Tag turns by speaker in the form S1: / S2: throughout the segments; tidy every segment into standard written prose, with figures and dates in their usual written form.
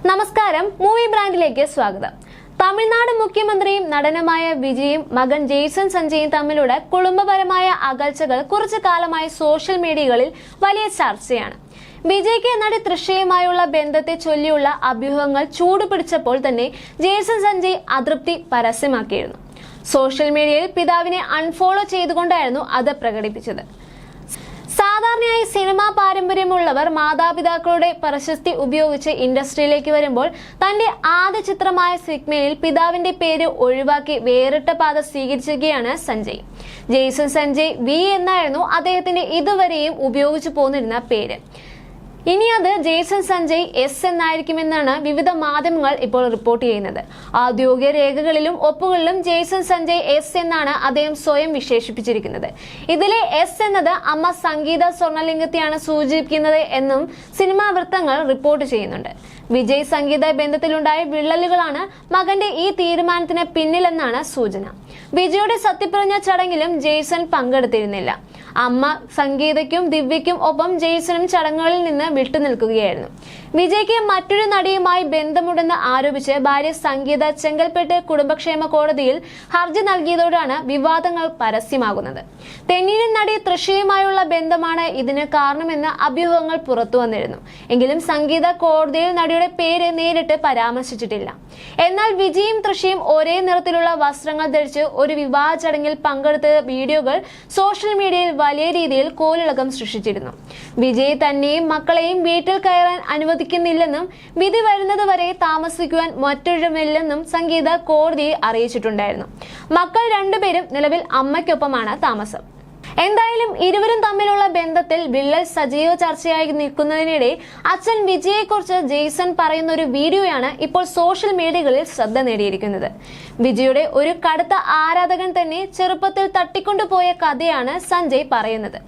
S1: നമസ്കാരം, മൂവി ബ്രാൻഡിലേക്ക് സ്വാഗതം. തമിഴ്നാട് മുഖ്യമന്ത്രിയും നടനുമായ വിജയും മകൻ ജെയ്സൺ സഞ്ജയും തമ്മിലുള്ള കുടുംബപരമായ അകൽച്ചകൾ കുറച്ചു കാലമായി സോഷ്യൽ മീഡിയകളിൽ വലിയ ചർച്ചയാണ്. വിജയ്ക്ക് നടി തൃഷയുമായുള്ള ബന്ധത്തെ ചൊല്ലിയുള്ള അഭ്യൂഹങ്ങൾ ചൂടുപിടിച്ചപ്പോൾ തന്നെ ജെയ്സൺ സഞ്ജയ് അതൃപ്തി പരസ്യമാക്കിയിരുന്നു. സോഷ്യൽ മീഡിയയിൽ പിതാവിനെ അൺഫോളോ ചെയ്തുകൊണ്ടായിരുന്നു അത് പ്രകടിപ്പിച്ചത്. സാധാരണയായി സിനിമാ പാരമ്പര്യമുള്ളവർ മാതാപിതാക്കളുടെ പ്രശസ്തി ഉപയോഗിച്ച് ഇൻഡസ്ട്രിയിലേക്ക് വരുമ്പോൾ തന്റെ ആദ്യ ചിത്രമായ സിഗ്മയിൽ പിതാവിന്റെ പേര് ഒഴിവാക്കി വേറിട്ട പാത സ്വീകരിച്ചിരിക്കുകയാണ് സഞ്ജയ്. ജെയ്സൺ സഞ്ജയ് വി എന്നായിരുന്നു അദ്ദേഹത്തിന്റെ ഇതുവരെയും ഉപയോഗിച്ചു പോന്നിരുന്ന പേര്. ഇനി അത് ജെയ്സൺ സഞ്ജയ് എസ് എന്നായിരിക്കുമെന്നാണ് വിവിധ മാധ്യമങ്ങൾ ഇപ്പോൾ റിപ്പോർട്ട് ചെയ്യുന്നത്. ഔദ്യോഗിക രേഖകളിലും ഒപ്പുകളിലും ജെയ്സൺ സഞ്ജയ് എസ് എന്നാണ് അദ്ദേഹം സ്വയം വിശേഷിപ്പിച്ചിരിക്കുന്നത്. ഇതിലെ എസ് എന്നത് അമ്മ സംഗീത സ്വർണലിംഗത്തെയാണ് സൂചിപ്പിക്കുന്നത് എന്നും സിനിമാ വൃത്തങ്ങൾ റിപ്പോർട്ട് ചെയ്യുന്നുണ്ട്. വിജയ് സംഗീത ബന്ധത്തിലുണ്ടായ വിള്ളലുകളാണ് മകന്റെ ഈ തീരുമാനത്തിന് പിന്നിലെന്നാണ് സൂചന. വിജയുടെ സത്യപ്രതിജ്ഞ ചടങ്ങിലും ജെയ്സൺ പങ്കെടുത്തിരുന്നില്ല. അമ്മ സംഗീതയ്ക്കും ദിവ്യയ്ക്കും ഒപ്പം ജെയ്സണും ചടങ്ങുകളിൽ നിന്ന് വിട്ടുനിൽക്കുകയായിരുന്നു. വിജയ്ക്ക് മറ്റൊരു നടിയുമായി ബന്ധമുണ്ടെന്ന് ആരോപിച്ച് ഭാര്യ സംഗീത ചെങ്കൽപ്പെട്ട് കുടുംബക്ഷേമ കോടതിയിൽ ഹർജി നൽകിയതോടാണ് വിവാദങ്ങൾ പരസ്യമാകുന്നത്. തെന്നിന്ത്യൻ നടി തൃഷയുമായുള്ള ബന്ധമാണ് ഇതിന് കാരണമെന്ന് അഭ്യൂഹങ്ങൾ പുറത്തു വന്നിരുന്നു. എങ്കിലും സംഗീത കോടതിയിൽ നടിയുടെ പേര് നേരിട്ട് പരാമർശിച്ചിട്ടില്ല. എന്നാൽ വിജയും തൃഷയും ഒരേ നിറത്തിലുള്ള വസ്ത്രങ്ങൾ ധരിച്ച് ഒരു വിവാഹ ചടങ്ങിൽ പങ്കെടുത്ത വീഡിയോകൾ സോഷ്യൽ മീഡിയയിൽ വലിയ രീതിയിൽ കോളിളക്കം സൃഷ്ടിച്ചിരുന്നു. വിജയ് തന്നെയും മക്കളെയും വീട്ടിൽ കയറാൻ അനുവദിക്കുന്നില്ലെന്നും വിധി വരുന്നതുവരെ താമസിക്കുവാൻ മറ്റൊരുമില്ലെന്നും സംഗീത കോടതിയെ അറിയിച്ചിട്ടുണ്ടായിരുന്നു. മക്കൾ രണ്ടുപേരും നിലവിൽ അമ്മയ്ക്കൊപ്പമാണ് താമസം. എന്തായാലും ഇരുവരും തമ്മിലുള്ള ബന്ധത്തിൽ വിള്ളൽ സജീവ ചർച്ചയായി നിൽക്കുന്നതിനിടെ അച്ഛൻ വിജയെക്കുറിച്ച് ജെയ്സൺ പറയുന്ന ഒരു വീഡിയോയാണ് ഇപ്പോൾ സോഷ്യൽ മീഡിയകളിൽ ശ്രദ്ധ നേടിയിരിക്കുന്നത്. വിജയുടെ ഒരു കടുത്ത ആരാധകൻ തന്നെ ചെറുപ്പത്തിൽ തട്ടിക്കൊണ്ടുപോയ കഥയാണ് സഞ്ജയ് പറയുന്നത്.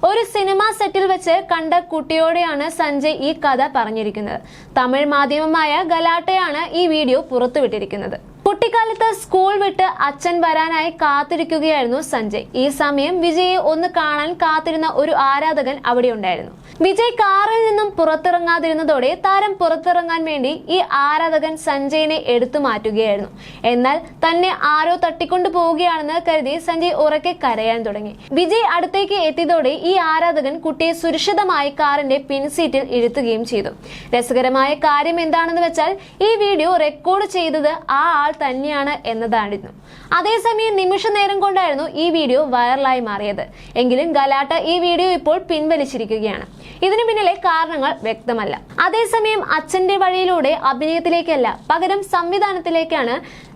S1: ഒരു സിനിമാ സെറ്റിൽ വെച്ച് കണ്ട കുട്ടിയോടെയാണ് സഞ്ജയ് ഈ കഥ പറഞ്ഞിരിക്കുന്നത്. തമിഴ് മാധ്യമമായ ഗലാട്ടയാണ് ഈ വീഡിയോ പുറത്തുവിട്ടിരിക്കുന്നത്. കുട്ടിക്കാലത്ത് സ്കൂൾ വിട്ട് അച്ഛൻ വരാനായി കാത്തിരിക്കുകയായിരുന്നു സഞ്ജയ്. ഈ സമയം വിജയെ ഒന്ന് കാണാൻ കാത്തിരുന്ന ഒരു ആരാധകൻ അവിടെ ഉണ്ടായിരുന്നു. വിജയ് കാറിൽ നിന്നും പുറത്തിറങ്ങാതിരുന്നതോടെ താരം പുറത്തിറങ്ങാൻ വേണ്ടി ഈ ആരാധകൻ സഞ്ജയിനെ എടുത്തു മാറ്റുകയായിരുന്നു. എന്നാൽ തന്നെ ആരോ തട്ടിക്കൊണ്ടു പോവുകയാണെന്ന് കരുതി സഞ്ജയ് ഉറക്കെ കരയാൻ തുടങ്ങി. വിജയ് അടുത്തേക്ക് എത്തിയതോടെ ഈ ആരാധകൻ കുട്ടിയെ സുരക്ഷിതമായി കാറിന്റെ പിൻസീറ്റിൽ ഇരുത്തുകയും ചെയ്തു. രസകരമായ കാര്യം എന്താണെന്ന് വെച്ചാൽ ഈ വീഡിയോ റെക്കോർഡ് ചെയ്തത് ആ ആൾ തന്നെയാണ് എന്നതായിരുന്നു. അതേസമയം നിമിഷ നേരം കൊണ്ടായിരുന്നു ഈ വീഡിയോ വൈറലായി മാറിയത്. എങ്കിലും ഗലാട്ട ഈ വീഡിയോ ഇപ്പോൾ പിൻവലിച്ചിരിക്കുകയാണ്. ഇതിനു പിന്നിലെ കാരണങ്ങൾ വ്യക്തമല്ല. അതേസമയം അച്ഛന്റെ വഴിയിലൂടെ അഭിനയത്തിലേക്കല്ല, പകരം സംവിധാനത്തിലേക്കാണ്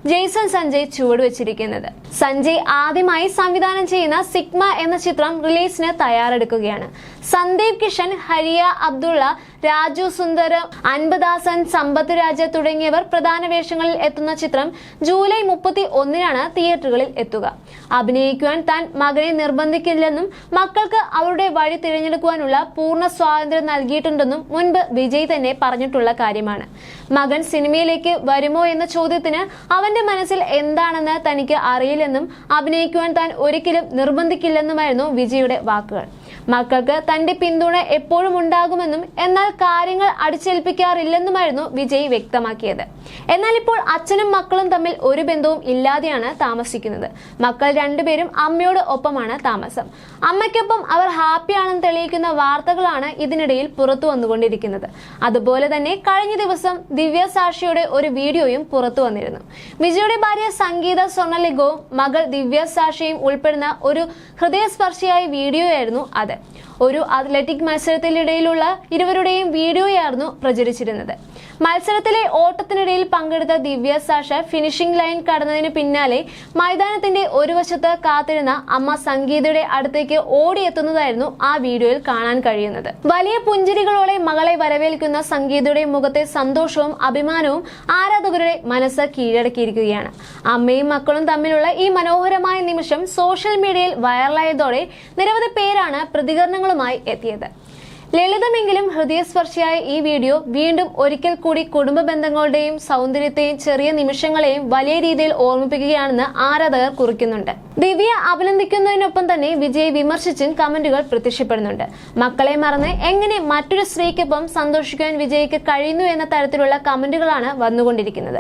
S1: ജെയ്സൺ സഞ്ജയ് ചുവടുവെച്ചിരിക്കുന്നത്. സഞ്ജയ് ആദ്യമായി സംവിധാനം ചെയ്യുന്ന സിഗ്മ എന്ന ചിത്രം റിലീസിന് തയ്യാറെടുക്കുകയാണ്. സന്ദീപ് കിഷൻ, ഹരിയ അബ്ദുള്ള, രാജു സുന്ദർ, അൻപദാസൻ, സമ്പത്ത് രാജ തുടങ്ങിയവർ പ്രധാന വേഷങ്ങളിൽ എത്തുന്ന ചിത്രം ജൂലൈ 31-നാണ് തിയേറ്ററുകളിൽ എത്തുക. അഭിനയിക്കുവാൻ താൻ മകനെ നിർബന്ധിക്കില്ലെന്നും മക്കൾക്ക് അവരുടെ വഴി തിരഞ്ഞെടുക്കുവാനുള്ള പൂർണ്ണ സ്വാതന്ത്ര്യം നൽകിയിട്ടുണ്ടെന്നും മുൻപ് വിജയ് തന്നെ പറഞ്ഞിട്ടുള്ള കാര്യമാണ്. മകൻ സിനിമയിലേക്ക് വരുമോ എന്ന ചോദ്യത്തിന് അവന്റെ മനസ്സിൽ എന്താണെന്ന് തനിക്ക് അറിയില്ലെന്നും അഭിനയിക്കുവാൻ താൻ ഒരിക്കലും നിർബന്ധിക്കില്ലെന്നുമായിരുന്നു വിജയുടെ വാക്കുകൾ. മക്കൾക്ക് തന്റെ പിന്തുണ എപ്പോഴും ഉണ്ടാകുമെന്നും എന്നാൽ കാര്യങ്ങൾ അടിച്ചേൽപ്പിക്കാറില്ലെന്നുമായിരുന്നു വിജയ് വ്യക്തമാക്കിയത്. എന്നാൽ ഇപ്പോൾ അച്ഛനും മക്കളും തമ്മിൽ ഒരു ബന്ധവും ഇല്ലാതെയാണ് താമസിക്കുന്നത്. മക്കൾ രണ്ടുപേരും അമ്മയോട് ഒപ്പമാണ് താമസം. അമ്മയ്ക്കൊപ്പം അവർ ഹാപ്പിയാണെന്ന് തെളിയിക്കുന്ന വാർത്തകളാണ് ഇതിനിടയിൽ പുറത്തു വന്നുകൊണ്ടിരിക്കുന്നത്. അതുപോലെ തന്നെ കഴിഞ്ഞ ദിവസം ദിവ്യ സാക്ഷിയുടെ ഒരു വീഡിയോയും പുറത്തു വന്നിരുന്നു. വിജയുടെ ഭാര്യ സംഗീത സ്വർണലിംഗവും മകൾ ദിവ്യ സാക്ഷിയും ഉൾപ്പെടുന്ന ഒരു ഹൃദയസ്പർശിയായ വീഡിയോയായിരുന്നു അത്. ഒരു അത്ലറ്റിക് മത്സരത്തിനിടയിലുള്ള ഇരുവരുടെയും വീഡിയോയായിരുന്നു പ്രചരിച്ചിരുന്നത്. മത്സരത്തിലെ ഓട്ടത്തിനിടയിൽ പങ്കെടുത്ത ദിവ്യ സാഷ ഫിനിഷിംഗ് ലൈൻ കടന്നതിന് പിന്നാലെ മൈതാനത്തിന്റെ ഒരു വശത്ത് കാത്തിരുന്ന അമ്മ സംഗീതയുടെ അടുത്തേക്ക് ഓടിയെത്തുന്നതായിരുന്നു ആ വീഡിയോയിൽ കാണാൻ കഴിയുന്നത്. വലിയ പുഞ്ചിരികളോടെ മകളെ വരവേൽക്കുന്ന സംഗീതയുടെ മുഖത്തെ സന്തോഷവും അഭിമാനവും ആരാധകരുടെ മനസ്സ് കീഴടക്കിയിരിക്കുകയാണ്. അമ്മയും മക്കളും തമ്മിലുള്ള ഈ മനോഹരമായ നിമിഷം സോഷ്യൽ മീഡിയയിൽ വൈറലായതോടെ നിരവധി പേരാണ് പ്രതികരണങ്ങളുമായി എത്തിയത്. ലളിതമെങ്കിലും ഹൃദയസ്പർശിയായ ഈ വീഡിയോ വീണ്ടും ഒരിക്കൽ കൂടി കുടുംബ ബന്ധങ്ങളുടെയും സൗന്ദര്യത്തെയും ചെറിയ നിമിഷങ്ങളെയും വലിയ രീതിയിൽ ഓർമ്മിപ്പിക്കുകയാണെന്ന് ആരാധകർ കുറിക്കുന്നുണ്ട്. ദിവ്യ അഭിനന്ദിക്കുന്നതിനൊപ്പം തന്നെ വിജയ് വിമർശിച്ചും കമന്റുകൾ പ്രത്യക്ഷപ്പെടുന്നുണ്ട്. മക്കളെ മറന്ന് എങ്ങനെ മറ്റൊരു സ്ത്രീക്കൊപ്പം സന്തോഷിക്കാൻ വിജയ്ക്ക് കഴിയുന്നു എന്ന തരത്തിലുള്ള കമന്റുകളാണ് വന്നുകൊണ്ടിരിക്കുന്നത്.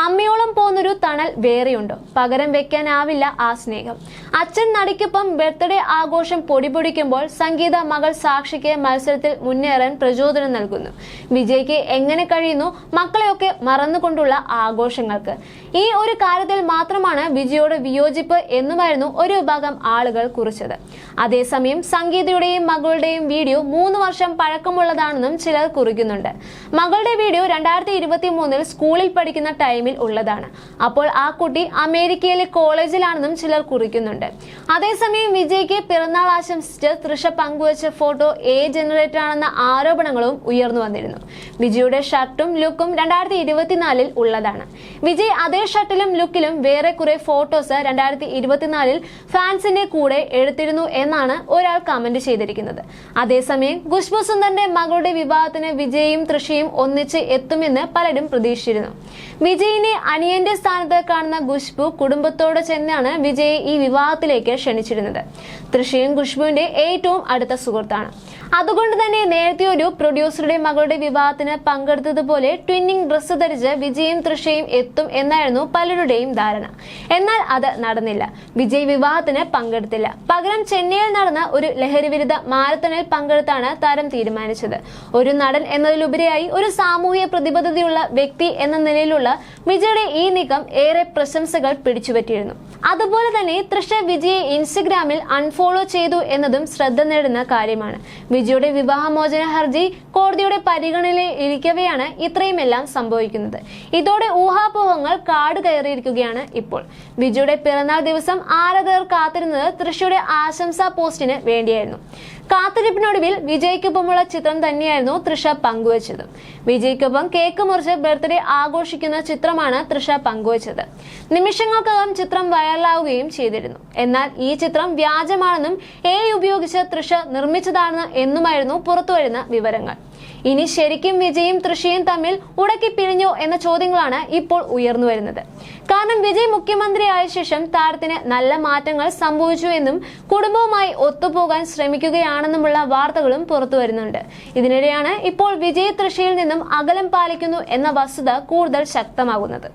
S1: അമ്മയോളം പോന്നൊരു തണൽ വേറെയുണ്ടോ? പകരം വെക്കാനാവില്ല ആ സ്നേഹം. അച്ഛൻ നടിക്കൊപ്പം ബർത്ത്ഡേ ആഘോഷം പൊടിപൊടിക്കുമ്പോൾ സംഗീത മകൾ സാക്ഷിക്ക് മത്സരത്തിൽ മുന്നേറാൻ പ്രചോദനം നൽകുന്നു. വിജയ്ക്ക് എങ്ങനെ കഴിയുന്നു മക്കളെയൊക്കെ മറന്നുകൊണ്ടുള്ള ആഘോഷങ്ങൾക്ക്? ഈ ഒരു കാര്യത്തിൽ മാത്രമാണ് വിജയോട് വിയോജിപ്പ് എന്നുമായിരുന്നു ഒരു വിഭാഗം ആളുകൾ കുറിച്ചത്. അതേസമയം സംഗീതയുടെയും മകളുടെയും വീഡിയോ 3 വർഷം പഴക്കമുള്ളതാണെന്നും ചിലർ കുറിക്കുന്നുണ്ട്. മകളുടെ വീഡിയോ 2023 സ്കൂളിൽ പഠിക്കുന്ന ടൈമിൽ ഉള്ളതാണ്. അപ്പോൾ ആ കുട്ടി അമേരിക്കയിലെ കോളേജിലാണെന്നും ചിലർ കുറിക്കുന്നുണ്ട്. അതേസമയം വിജയ്ക്ക് പിറന്നാൾ ആശംസിച്ച് തൃഷ പങ്കുവച്ച ഫോട്ടോ ജനറേറ്റർ ആണെന്ന ആരോപണങ്ങളും ഉയർന്നു വന്നിരുന്നു. വിജയുടെ ഷർട്ടും ലുക്കും 2024 ഉള്ളതാണ്. വിജയ് അതേ ഷർട്ടിലും ലുക്കിലും വേറെ കുറെ ഫോട്ടോസ് 2024 ഫാൻസിന്റെ കൂടെ എടുത്തിരുന്നു എന്നാണ് ഒരാൾ കമന്റ് ചെയ്തിരിക്കുന്നത്. അതേസമയം ഖുശ്ബു സുന്ദറിന്റെ മകളുടെ വിവാഹത്തിന് വിജയും തൃഷയും ഒന്നിച്ച് എത്തുമെന്ന് പലരും പ്രതീക്ഷിച്ചിരുന്നു. വിജയിനെ അനിയന്റെ സ്ഥാനത്ത് കാണുന്ന ഖുശ്ബു കുടുംബത്തോട് ചെന്നാണ് വിജയെ ഈ വിവാഹത്തിലേക്ക് ക്ഷണിച്ചിരുന്നത്. തൃഷയും ഖുശ്ബുവിന്റെ ഏറ്റവും അടുത്ത സുഹൃത്താണ്. അതുകൊണ്ട് തന്നെ നേരത്തെ ഒരു പ്രൊഡ്യൂസറുടെ മകളുടെ വിവാഹത്തിന് പങ്കെടുത്തതുപോലെ ട്വിന്നിംഗ് ഡ്രസ്സ് ധരിച്ച് വിജയും തൃഷയും എത്തും എന്നായിരുന്നു പലരുടെയും ധാരണ. എന്നാൽ അത് നടന്നില്ല. വിജയ് വിവാഹത്തിന് പങ്കെടുത്തില്ല. പകരം ചെന്നൈയിൽ നടന്ന ഒരു ലഹരിവിരുദ്ധ മാരത്തണിൽ പങ്കെടുത്താണ് താരം തീരുമാനിച്ചത്. ഒരു നടൻ എന്നതിലുപരിയായി ഒരു സാമൂഹിക പ്രതിബദ്ധതയുള്ള വ്യക്തി എന്ന നിലയിലുള്ള വിജയുടെ ഈ നീക്കം ഏറെ പ്രശംസകൾ പിടിച്ചുപറ്റിയിരുന്നു. അതുപോലെ തന്നെ തൃഷ വിജയെ ഇൻസ്റ്റഗ്രാമിൽ അൺഫോളോ ചെയ്തു എന്നതും ശ്രദ്ധ നേടുന്ന കാര്യമാണ്. വിജയുടെ വിവാഹമോചന ഹർജി കോടതിയുടെ പരിഗണനയിൽ ഇരിക്കവെയാണ് ഇത്രയുമെല്ലാം സംഭവിക്കുന്നത്. ഇതോടെ ഊഹാപോഹങ്ങൾ കാട് കയറിയിരിക്കുകയാണ് ഇപ്പോൾ. വിജയുടെ പിറന്നാൾ ദിവസം ആരാധകർ കാത്തിരുന്നത് തൃഷയുടെ ആശംസാ പോസ്റ്റിന് വേണ്ടിയായിരുന്നു. കാത്തിരിപ്പിനൊടുവിൽ വിജയ്ക്കൊപ്പമുള്ള ചിത്രം തന്നെയായിരുന്നു തൃഷ പങ്കുവച്ചത്. വിജയ്ക്കൊപ്പം കേക്ക് മുറിച്ച് ബർത്ത്ഡേ ആഘോഷിക്കുന്ന ചിത്രമാണ് തൃഷ പങ്കുവച്ചത്. നിമിഷങ്ങൾക്കകം ചിത്രം വൈറലാവുകയും ചെയ്തിരുന്നു. എന്നാൽ ഈ ചിത്രം വ്യാജമാണെന്നും ഉപയോഗിച്ച് തൃഷ നിർമ്മിച്ചതാണ് എന്നുമായിരുന്നു പുറത്തുവരുന്ന വിവരങ്ങൾ. ഇനി ശരിക്കും വിജയും തൃഷയും തമ്മിൽ ഉടക്കി പിരിഞ്ഞോ എന്ന ചോദ്യങ്ങളാണ് ഇപ്പോൾ ഉയർന്നു വരുന്നത്. കാരണം വിജയ് മുഖ്യമന്ത്രിയായ ശേഷം താരത്തിന് നല്ല മാറ്റങ്ങൾ സംഭവിച്ചു എന്നും കുടുംബവുമായി ഒത്തുപോകാൻ ശ്രമിക്കുകയാണെന്നുമുള്ള വാർത്തകളും പുറത്തു വരുന്നുണ്ട്. ഇതിനിടെയാണ് ഇപ്പോൾ വിജയ് തൃഷയിൽ നിന്നും അകലം പാലിക്കുന്നു എന്ന വസ്തുത കൂടുതൽ ശക്തമാകുന്നത്.